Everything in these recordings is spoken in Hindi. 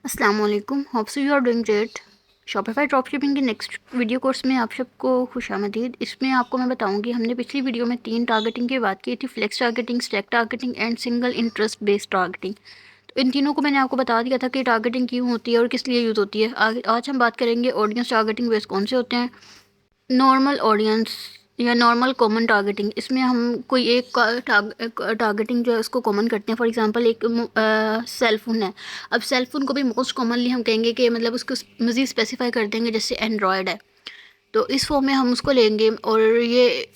अस्सलाम वालेकुम, hope so you are doing great. Shopify dropshipping के नेक्स्ट वीडियो कोर्स में आप सबको खुशामदीद। इसमें आपको मैं बताऊंगी, हमने पिछली वीडियो में 3 टारगेटिंग की बात की थी, flex targeting, stack targeting and single interest based targeting. तो इन तीनों को मैंने आपको बता दिया था कि टारगेटिंग क्यों होती है और किस लिए यूज़ होती है। आज हम बात करेंगे ऑडियंस टारगेटिंग बेस्ड कौन से होते हैं। नॉर्मल ऑडियंस या नॉर्मल कॉमन टारगेटिंग, इसमें हम कोई एक टारगेटिंग जो है उसको कॉमन करते हैं। फॉर एग्जांपल एक सेल फ़ोन है। अब सेल फ़ोन को भी मोस्ट कॉमनली हम कहेंगे कि मतलब उसको मज़ीद स्पेसिफाई कर देंगे, जैसे एंड्रॉयड है तो इस फॉर्म में हम उसको लेंगे। और ये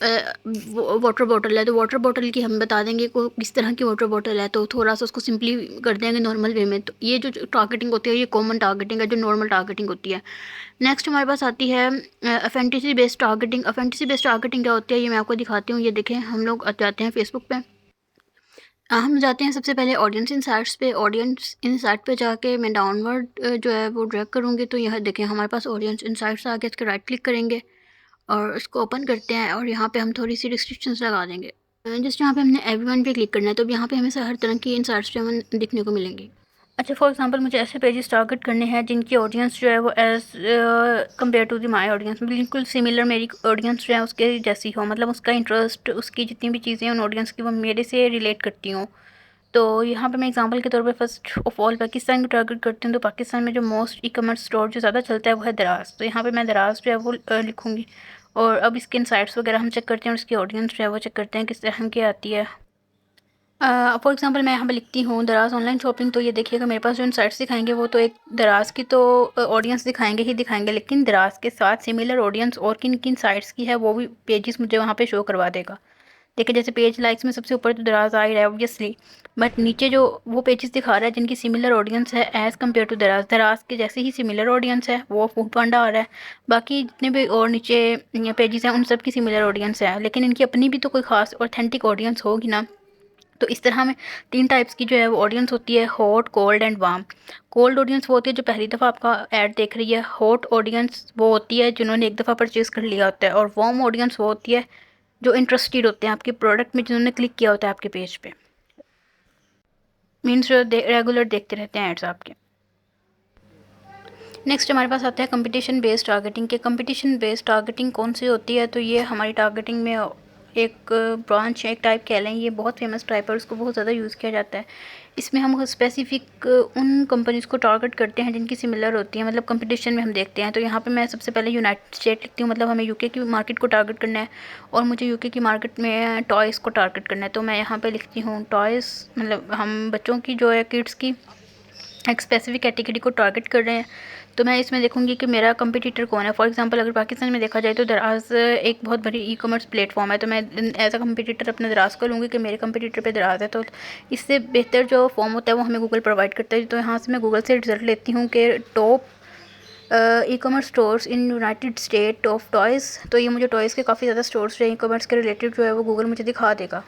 वाटर बॉटल है तो वाटर बॉटल की हम बता देंगे को किस तरह की वाटर बॉटल है, तो थोड़ा सा उसको सिंपली कर देंगे नॉर्मल वे में। तो ये जो टारगेटिंग होती है ये कॉमन टारगेटिंग है, जो नॉर्मल टारगेटिंग होती है। नेक्स्ट हमारे पास आती है अफेंटिसी बेस्ड टारगेटिंग। अफेंटिसी बेस्ड टारगेटिंग क्या होती है ये मैं आपको दिखाती हूँ। ये देखें, हम लोग जाते हैं फेसबुक पे। हम जाते हैं सबसे पहले ऑडियंस इंसाइट्स पे। ऑडियंस इंसाइट पे जाके मैं डाउनवर्ड जो है वो ड्रैग करूँगी, तो यह देखें हमारे पास ऑडियंस इंसाइट्स आ गया। इसके राइट क्लिक करेंगे और इसको ओपन करते हैं और यहाँ पे हम थोड़ी सी रिस्ट्रिक्शंस लगा देंगे। जस्ट यहाँ पे हमने एवरीवन पे क्लिक करना है, तो यहाँ पे हमें हर तरह की इंसाइट्स जो है दिखने को मिलेंगी। अच्छा, फॉर एग्जांपल मुझे ऐसे पेजेस टारगेट करने हैं जिनकी ऑडियंस जो है वो as compare to the my audience बिल्कुल सिमिलर मेरी ऑडियंस जो है उसके जैसी हो, मतलब उसका इंटरेस्ट, उसकी जितनी भी चीज़ें उन ऑडियंस की वो मेरे से रिलेट करती हूँ। तो यहाँ पे मैं एग्जांपल के तौर पे फर्स्ट ऑफ ऑल पाकिस्तान को टारगेट करती हूँ। तो पाकिस्तान में जो मोस्ट ई कॉमर्स स्टोर जो ज़्यादा चलता है वो है दराज। तो यहाँ पे मैं दराज जो है वो लिखूँगी। और अब इसके इनसाइट्स वगैरह हम चेक करते हैं और इसकी ऑडियंस जो है वो चेक करते हैं किस तरह की आती है। फॉर एग्जांपल मैं यहाँ पे लिखती हूँ दराज ऑनलाइन शॉपिंग, तो ये देखिएगा मेरे पास जो इनसाइट्स दिखाएंगे वो तो एक दराज की तो ऑडियंस दिखाएंगे ही दिखाएंगे, लेकिन दराज के साथ सिमिलर ऑडियंस और किन किन साइट्स की है वो भी पेजेस मुझे वहाँ पे शो करवा देगा। देखिए जैसे पेज लाइक्स में सबसे ऊपर तो दराज आ ही रहा है ऑब्वियसली, बट नीचे जो वो पेजेस दिखा रहा है जिनकी सिमिलर ऑडियंस है एज़ कम्पेयर टू दराज, दराज के जैसे ही सिमिलर ऑडियंस है वो फूड पांडा आ रहा है। बाकी जितने भी और नीचे पेजेस हैं उन सब की सिमिलर ऑडियंस है, लेकिन इनकी अपनी भी तो कोई ख़ास ऑथेंटिक ऑडियंस होगी ना। तो इस तरह में 3 टाइप्स की जो है वो ऑडियंस होती है, hot, cold and warm. Cold audience वो होती है जो पहली दफ़ा आपका ऐड देख रही है। हॉट ऑडियंस वो होती है जिन्होंने एक दफ़ा परचेज़ कर लिया होता है। और वार्म ऑडियंस वो होती है जो इंटरेस्टेड होते हैं आपके प्रोडक्ट में, जिन्होंने क्लिक किया होता है आपके पेज पे, मीन्स जो रेगुलर देखते रहते हैं एड्स आपके। नेक्स्ट हमारे पास आता है कंपटीशन बेस्ड टारगेटिंग के। कंपटीशन बेस्ड टारगेटिंग कौन सी होती है, तो ये हमारी टारगेटिंग में एक ब्रांच है, एक टाइप कह लें। ये बहुत फेमस टाइप है, उसको बहुत ज़्यादा यूज़ किया जाता है। इसमें हम स्पेसिफिक उन कंपनीज़ को टारगेट करते हैं जिनकी सिमिलर होती है, मतलब कंपटीशन में हम देखते हैं। तो यहाँ पे मैं सबसे पहले यूनाइटेड स्टेट लिखती हूँ, मतलब हमें यूके की मार्केट को टारगेट करना है और मुझे यूके की मार्केट में टॉयज़ को टारगेट करना है। तो मैं यहाँ पर लिखती हूँ टॉयज़, मतलब हम बच्चों की जो है किड्स की एक स्पेसिफिक कैटेगरी को टारगेट कर रहे हैं। तो मैं इसमें देखूंगी कि मेरा कंपटीटर कौन है। फॉर एग्जांपल अगर पाकिस्तान में देखा जाए तो दराज एक बहुत बड़ी ई कॉमर्स प्लेटफॉर्म है, तो मैं एज अ कंपटीटर अपने दराज को लूँगी कि मेरे कंपटीटर पे दराज है। तो इससे बेहतर जो फॉर्म होता है वो हमें गूगल प्रोवाइड करता है। तो यहाँ से मैं गूगल से रिजल्ट लेती हूँ कि top e commerce stores in United state of toys. तो ये मुझे टॉयज़ के काफ़ी ज़्यादा स्टोर्स जो ई कॉमर्स के रिलेटेड जो है वो गूगल मुझे दिखा देगा।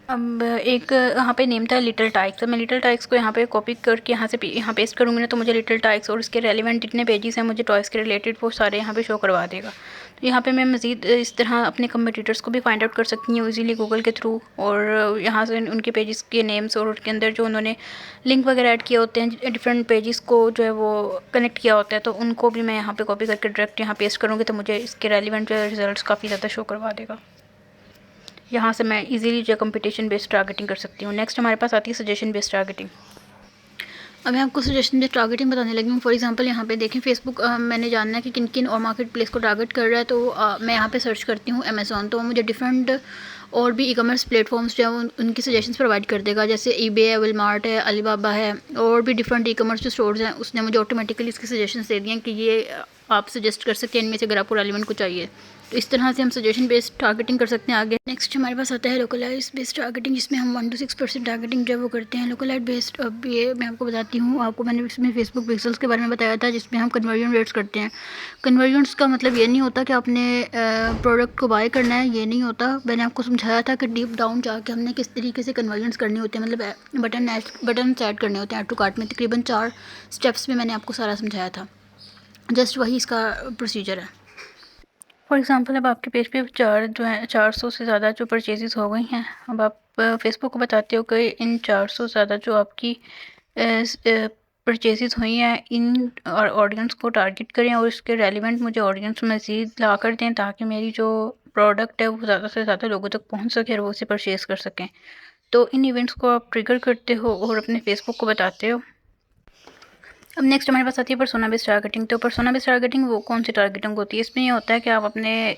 अब एक यहाँ पे नेम था लिटिल टाइक्स। तो मैं लिटिल टाइक्स को यहाँ पे कॉपी करके यहाँ पेस्ट करूँगी ना, तो मुझे लिटिल टाइक्स और इसके रेलिवेंट जितने पेजेस हैं मुझे टॉयज़ के रिलेटेड वो सारे यहाँ पे शो करवा देगा। तो यहाँ पे मैं मज़ीद इस तरह अपने कम्पिटिटर्स को भी फाइंड आउट कर सकती हूँ इजीली गूगल के थ्रू। और यहाँ से उनके पेजेस के नेम्स और उनके अंदर जो उन्होंने लिंक वगैरह ऐड किए होते हैं, डिफरेंट पेजेस को जो है वो कनेक्ट किया होता है, तो उनको भी मैं यहाँ पर कॉपी करके डायरेक्ट यहाँ पेस्ट करूँगी, तो मुझे इसके रेलिवेंट रिजल्ट काफ़ी ज़्यादा शो करवा देगा। यहाँ से मैं इजीली जो कंपटीशन बेस्ड टारगेटिंग कर सकती हूँ। नेक्स्ट हमारे पास आती है सजेशन बेस्ड टारगेटिंग। अब मैं आपको सजेशन बेस्ड टारगेटिंग बताने लगी हूँ। फॉर एग्जांपल यहाँ पे देखें फेसबुक, मैंने जानना है कि किन किन और मार्केट प्लेस को टारगेट कर रहा है, तो मैं यहाँ पे सर्च करती हूँ अमेज़ॉन। तो मुझे डिफरेंट और भी ई कॉमर्स प्लेटफॉर्म्स जो है उनकी सजेशंस प्रोवाइड कर देगा, जैसे ईबे है, विलमार्ट है, अलीबाबा है और भी डिफरेंट ई कॉमर्स जो स्टोर्स हैं। उसने मुझे ऑटोमेटिकली इसकी सजेशंस दे दिए हैं कि ये आप सजेस्ट कर सकते हैं इनमें से अगर आपको रेलिवेंट को चाहिए। तो इस तरह से हम सजेशन बेस्ड टारगेटिंग कर सकते हैं। आगे नेक्स्ट हमारे पास आता है लोकलाइज बेस्ड टारगेटिंग, जिसमें हम 1 to 6% टारगेटिंग जो है वो करते हैं। लोकलाइज बेस्ड, अब ये मैं आपको बताती हूँ। आपको मैंने इसमें फेसबुक पिक्सल्स के बारे में बताया था, जिसमें हम कन्वर्जन रेट्स करते हैं। कन्वर्जन्स का मतलब ये नहीं होता कि आपने प्रोडक्ट को बाय करना है, ये नहीं होता। मैंने आपको समझाया था कि डीप डाउन जाके हमने किस तरीके से कन्वर्जन्स करने होते हैं, मतलब बटन ऐड करने होते हैं ऐड टू कार्ट में। तकरीबन 4 स्टेप्स में मैंने आपको सारा समझाया था। जस्ट वही इसका प्रोसीजर है। फॉर एग्ज़ाम्पल अब आपके पेज पे 400 से ज़्यादा जो परचेजेस हो गई हैं। अब आप फेसबुक को बताते हो कि इन 400 ज़्यादा जो आपकी परचेसेस हुई हैं इन और ऑडियंस को टारगेट करें और इसके रेलिवेंट मुझे ऑडियंस मज़ीद ला कर दें ताकि मेरी जो प्रोडक्ट है वो ज़्यादा से ज़्यादा लोगों तक पहुंच सके और वो उसे परचेज़ कर सकें। तो इन इवेंट्स को आप ट्रिगर करते हो और अपने फेसबुक को बताते हो। अब नेक्स्ट हमारे पास आती है पर्सोना बेस्ड टारगेटिंग। तो पर्सोना बेस्ड टारगेटिंग वो कौन सी टारगेटिंग होती है? इसमें ये होता है कि आप अपने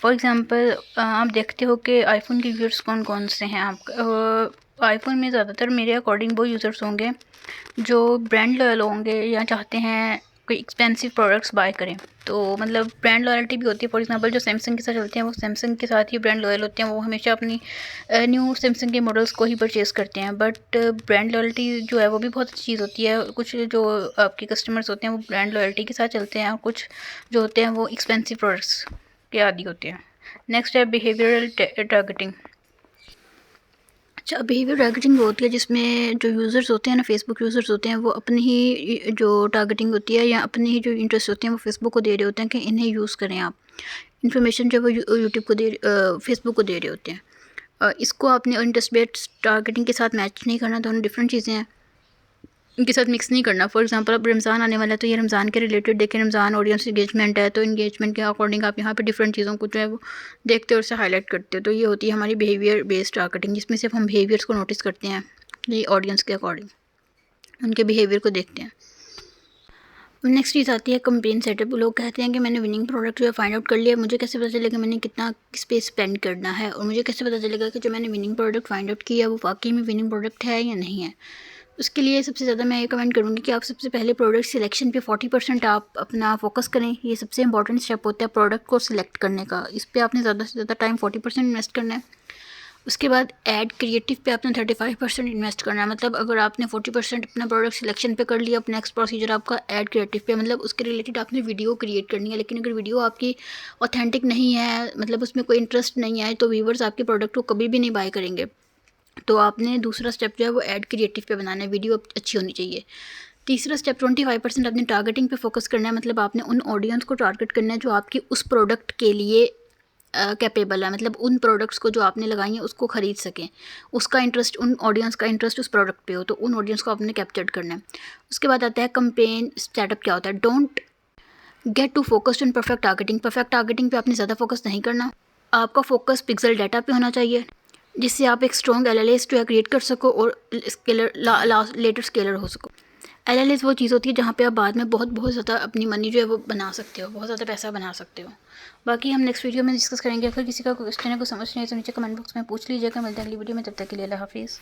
फॉर एग्ज़ाम्पल आप देखते हो कि आईफ़ोन के यूज़र्स कौन कौन से हैं। आप आईफ़ोन में ज़्यादातर मेरे अकॉर्डिंग वो यूज़र्स होंगे जो ब्रांड लॉयल होंगे या चाहते हैं कोई एक्सपेंसिव प्रोडक्ट्स बाय करें। तो मतलब ब्रांड लॉयल्टी भी होती है। फॉर एग्ज़ाम्पल जो सैमसंग के साथ चलते हैं वो सैमसंग के साथ ही ब्रांड लॉयल होते हैं, वो हमेशा अपनी न्यू सैमसंग के मॉडल्स को ही परचेज़ करते हैं। बट ब्रांड लॉयल्टी जो है वो भी बहुत अच्छी चीज़ होती है। कुछ जो आपके कस्टमर्स होते हैं वो ब्रांड लॉयल्टी के साथ चलते हैं और कुछ जो होते हैं वो एक्सपेंसिव प्रोडक्ट्स के आदी होते हैं। नेक्स्ट है बिहेवियरल टारगेटिंग। अच्छा, बिहेवियर टारगेटिंग वो होती है जिसमें जो यूज़र्स होते हैं ना, फेसबुक यूज़र्स होते हैं, वो अपनी ही जो टारगेटिंग होती है या अपने ही जो इंटरेस्ट होते हैं वो फेसबुक को दे रहे होते हैं कि इन्हें यूज़ करें आप। इन्फॉर्मेशन जो वो यूट्यूब को फेसबुक को दे रहे होते हैं। इसको आपने इंटरेस्ट बेस्ड टारगेटिंग के साथ मैच नहीं करना, दोनों डिफरेंट चीज़ें हैं, इनके साथ मिक्स नहीं करना। फॉर एग्जांपल अब रमज़ान आने वाला है तो ये रमज़ान के रिलेटेड देखें, रमज़ान ऑडियंस इंगेजमेंट है तो इंगेजमेंट के अकॉर्डिंग आप यहाँ पे डिफरेंट चीज़ों को जो है वो देखते हो और उसे हाईलाइट करते हो। तो ये होती है हमारी बिहेवियर बेस्ड टारगेटिंग, जिसमें सिर्फ हम बिहेवियर्स को नोटिस करते हैं, ये ऑडियंस के अकॉर्डिंग उनके बिहेवियर को देखते हैं। नेक्स्ट चीज़ आती है कंपेन सेटअप। लोग कहते हैं कि मैंने विनिंग प्रोडक्ट जो है फाइंड आउट कर लिया, मुझे कैसे पता चलेगा मैंने कितना किस पे स्पेंड करना है, और मुझे कैसे पता चलेगा कि जो मैंने विनिंग प्रोडक्ट फाइंड आउट किया वो वाकई में विनिंग प्रोडक्ट है या नहीं है। उसके लिए सबसे ज़्यादा मैं ये कमेंट करूँगी कि आप सबसे पहले प्रोडक्ट सिलेक्शन पे 40% आप अपना फोकस करें। ये सबसे इंपॉर्टेंट स्टेप होता है प्रोडक्ट को सिलेक्ट करने का। इस पर आपने ज़्यादा से ज़्यादा टाइम 40% इन्वेस्ट करना है। उसके बाद ऐड क्रिएटिव पे आपने 35% इन्वेस्ट करना है। मतलब अगर आपने 40% अपना प्रोडक्ट सिलेक्शन पे कर लिया, अब नेक्स्ट प्रोसीजर आपका ऐड क्रिएटिव पे, मतलब उसके रिलेटेड आपने वीडियो क्रिएट करनी है। लेकिन अगर वीडियो आपकी ऑथेंटिक नहीं है, मतलब उसमें कोई इंटरेस्ट नहीं आए, तो व्यूवर्स आपके प्रोडक्ट को कभी भी नहीं बाय करेंगे। तो आपने दूसरा स्टेप जो है वो ऐड क्रिएटिव पे बनाना है, वीडियो अच्छी होनी चाहिए। तीसरा स्टेप 25% अपनी टारगेटिंग पे फोकस करना है। मतलब आपने उन ऑडियंस को टारगेट करना है जो आपकी उस प्रोडक्ट के लिए कैपेबल है, मतलब उन प्रोडक्ट्स को जो आपने लगाई हैं उसको ख़रीद सकें, उसका इंटरेस्ट, उन ऑडियंस का इंटरेस्ट उस प्रोडक्ट पे हो, तो उन ऑडियंस को आपने कैप्चर करना है। उसके बाद आता है कंपेन सेटअप। क्या होता है? Don't get to focused on perfect targeting. Perfect targeting पे आपने ज़्यादा फोकस नहीं करना। आपका फोकस पिक्सल डाटा पे होना चाहिए, जिससे आप एक स्ट्रॉन्ग एलएलएस जो है क्रिएट कर सको और स्केलर लेटर स्केलर हो सको। एलएलएस वो चीज़ होती है जहाँ पे आप बाद में बहुत बहुत ज़्यादा अपनी मनी जो है वो बना सकते हो, बहुत ज़्यादा पैसा बना सकते हो। बाकी हम नेक्स्ट वीडियो में डिस्कस करेंगे। अगर किसी का क्वेश्चन है, को समझ नहीं है तो नीचे कमेंट बॉक्स में पूछ लीजिएगा। मिलते हैं अगली वीडियो में, तब तक के लिए अल्लाह हाफिज़।